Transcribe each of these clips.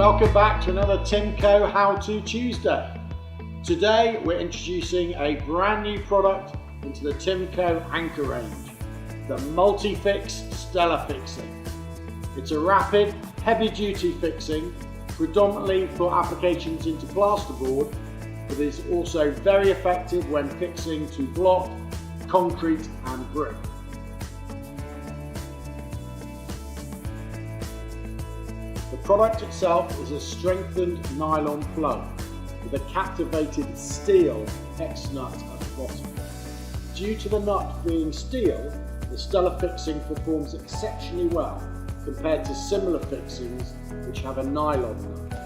Welcome back to another TIMco How To Tuesday. Today we're introducing a brand new product into the TIMco anchor range, the MultiFix Stella Fixing. It's a rapid, heavy-duty fixing, predominantly for applications into plasterboard, but is also very effective when fixing to block, concrete and brick. The product itself is a strengthened nylon plug with a captivated steel hex nut at the bottom. Due to the nut being steel, the Stella Fixing performs exceptionally well compared to similar fixings which have a nylon nut.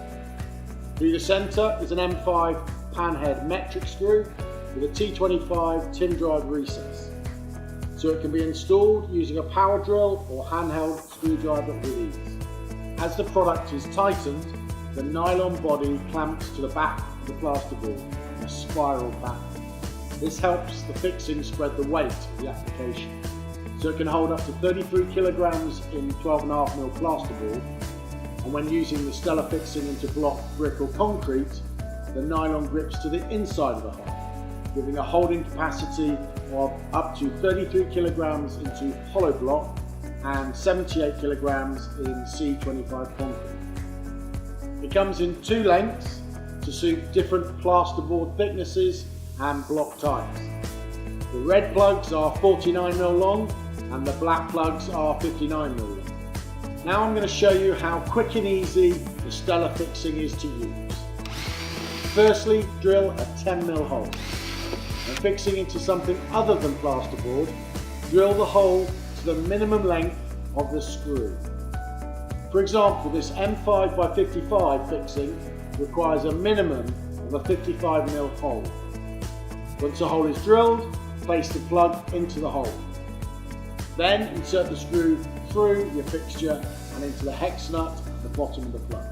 Through the centre is an M5 panhead metric screw with a T25 tin drive recess, so it can be installed using a power drill or handheld screwdriver with ease. As the product is tightened, the nylon body clamps to the back of the plasterboard in a spiral pattern. This helps the fixing spread the weight of the application, so it can hold up to 33 kilograms in 12.5mm plasterboard, and when using the Stella Fixing into block, brick or concrete, the nylon grips to the inside of the hole, giving a holding capacity of up to 33 kilograms into hollow block and 78 kilograms in C25 concrete. It comes in two lengths to suit different plasterboard thicknesses and block types. The red plugs are 49mm long and the black plugs are 59mm long. Now I'm going to show you how quick and easy the Stella Fixing is to use. Firstly, drill a 10mm hole. When fixing into something other than plasterboard, drill the hole to the minimum length of the screw. For example, this M5x55 fixing requires a minimum of a 55mm hole. Once the hole is drilled, place the plug into the hole. Then insert the screw through your fixture and into the hex nut at the bottom of the plug.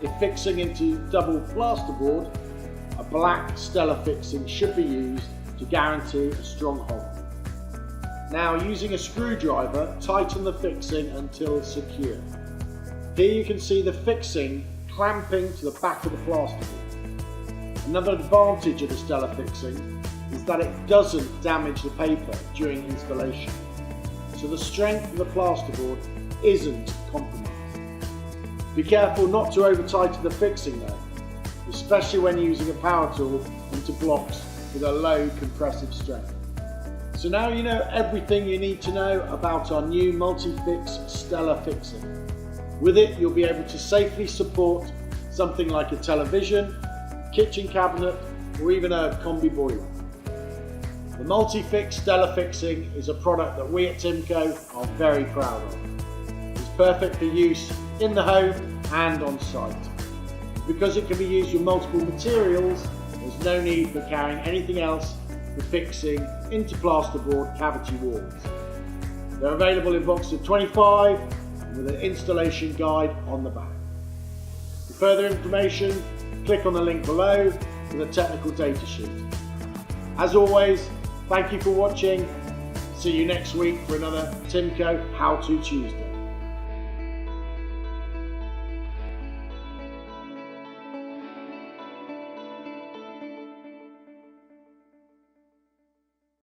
If fixing into double plasterboard, a black Stella Fixing should be used to guarantee a strong hold. Now, using a screwdriver, tighten the fixing until secure. Here you can see the fixing clamping to the back of the plasterboard. Another advantage of the Stella Fixing is that it doesn't damage the paper during installation, so the strength of the plasterboard isn't compromised. Be careful not to over-tighten the fixing though, especially when using a power tool into blocks with a low compressive strength. So now you know everything you need to know about our new MultiFix Stella Fixing. With it, you'll be able to safely support something like a television, kitchen cabinet, or even a combi boiler. The MultiFix Stella Fixing is a product that we at TIMco are very proud of. It's perfect for use in the home and on site. Because it can be used with multiple materials, there's no need for carrying anything else for fixing into plasterboard cavity walls. They're available in boxes of 25 with an installation guide on the back. For further information, click on the link below for the technical data sheet. As always, thank you for watching. See you next week for another TIMco How To Tuesday.